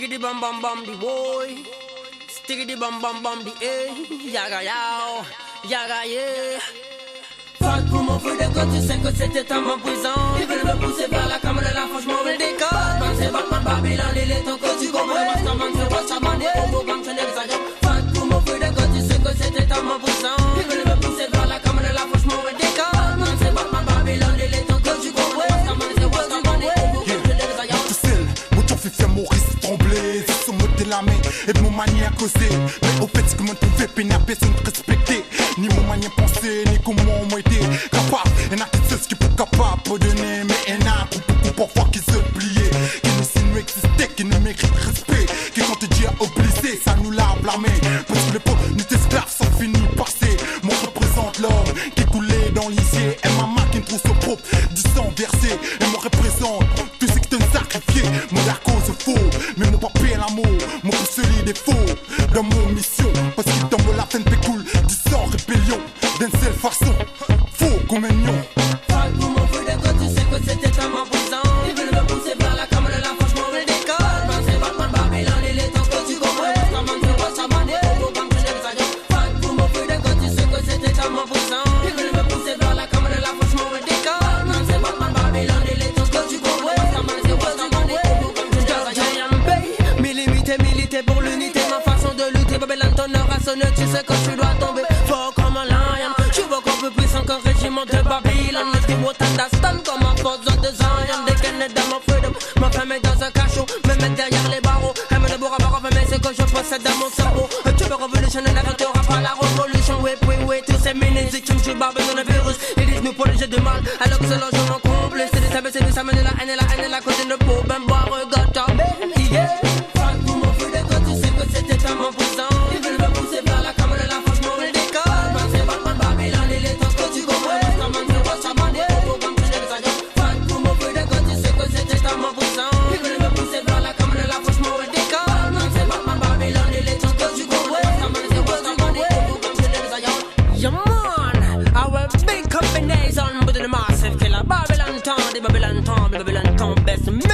Stickity bum bum bum the boy. Stickity bum bum bum the A. Yaga yao, yaga yeah. Fuck pour mon feu de God, tu sais que c'était un bon prison. Ils veulent me pousser vers la caméra, là franchement on le décolle. Man c'est Batman, Babylone, il est temps que tu comprends. Rastaman, c'est Rastaman, et au beau gang, je n'exagère. Fuck pour mon feu de God, tu sais que c'était un bon prison. Ils veulent me pousser vers la caméra, là franchement on le décolle. Man c'est Batman, Babylone, il est temps que tu comprends. Rastaman, c'est Rastaman, et au beau gang, je n'exagère. Tout seul, mon tour fait faire Maurice trembler. C'est son mot de la main et mon manière à causer. Mais au fait, ce que mon fait peine à personne de respecter. Ni mon manière penser, ni comment moi été capable. Y'en a qui sait ce qu'il faut capable pour donner. Mais y'en a beaucoup parfois qui se plier. Qui ne signe exister, qui ne mérite respect. Qui quand te dit à obliger, ça nous l'a blâmé. Parce que les pauvres, nous esclaves sont finis passés. Moi je représente l'homme qui coulait dans l'isier. Et ma main qui ne trouve ce propre du sang versé. Et me représente tout ce qui te sacrifié. Moi la cause faux, mais mon papier l'amour. Mon pour celui des faux dans mon mission. Parce qu'il tombe la peine pécoule du sang rébellion. D'une seule façon, faux comme un nion. Fuck pour mon feu de God, tu sais que c'était un bon prison. Ils veulent me pousser vers la caméra, là franchement on le décolle. Man c'est Batman, Babylone, il est temps que tu comprends. Rastaman, c'est Rastaman, et au beau gang, je n'exagère. Fuck pour mon feu de God, tu sais que c'était un bon prison. Ils veulent me pousser vers la caméra, là franchement on le décolle. Man c'est Batman, Babylone, il est temps que tu comprends. Rastaman, c'est Rastaman, et au beau gang, je n'exagère. Millimité, milité pour l'unité, ma façon de lutter. Babylone, ton heure a sonné, tu sais que tu dois tomber. Fort comme un lion, je suis beaucoup plus puissant qu'un régiment de Babylone. Mais tu understand comme un force de Zion. Dès qu'elle est dans mon freedom, ma femme est dans un cachot, me mettre derrière les barreaux. Elle me débourre à barreau, mais c'est que je possède dans mon cerveau. Tu veux révolutionner la vie, t'auras pas la révolution. Oui, tous ces ministres, je suis Babylone, le virus. Ils disent nous protéger du mal, alors que c'est logement complet. C'est des ça mène la haine et la cause de peau. Ben boire, gâteau, yeah. Fuck pour mon feu de God, tu sais que c'était un bon prison. Ils veulent me pousser vers la caméra, là franchement on le décolle. Man c'est Batman, Babylone, il est temps que tu comprends. Rastaman, c'est Rastaman, et au beau gang, je n'exagère. Fuck pour mon feu de God, tu sais que c'était un bon prison. Ils veulent me pousser vers la caméra, là franchement on le décolle. Man c'est Batman, Babylone, il est temps que tu comprends. Rastaman, c'est Rastaman, et au beau gang, je n'exagère. Yeah man, our big combination with the massive killer. Babylon town, best music.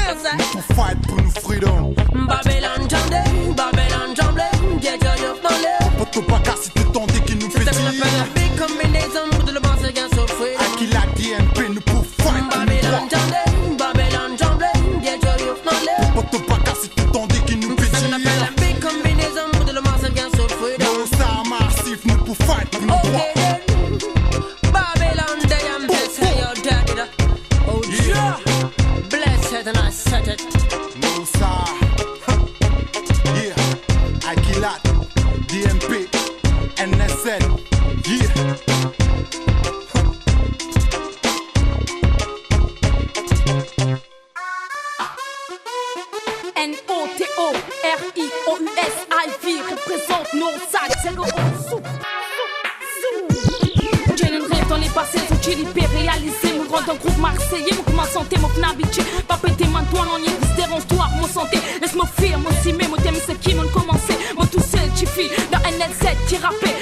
Pour fight pour nous freedom. Babylon Jamblé, get your youth dans l'air. Pour ton pas si tu t'entends qui nous fait C'est une big combination with the massive against our freedom. à qui la DNP nous pour fight pour nous droits. Babylon Jamblé, get your youth dans l'air. Pour ton pas si tu t'entends qui nous fait C'est une big combination with the massive against our freedom. Non ça massif nous pour fight pour nous droits. Babylon, they am blessed, you're dead. Oh yeah, blessed and I said it. Non ça, yeah, Aguilat, DMP, NSL, yeah. N-O-T-O-R-I-O-U-S, Ivy représente nos sacs, c'est le sous. J'ai une rêve dans les passés, j'ai l'hyper réalisé. Mon grand groupe marseillais, mon ma santé, mon habitué. Pas péter main toi, non, y'a plus dérange-toi, mon santé. Laisse-moi faire, mon cimé, mon thème, c'est qui m'ont commencé. Mon tout seul, tu fis dans NL7 qui rappait.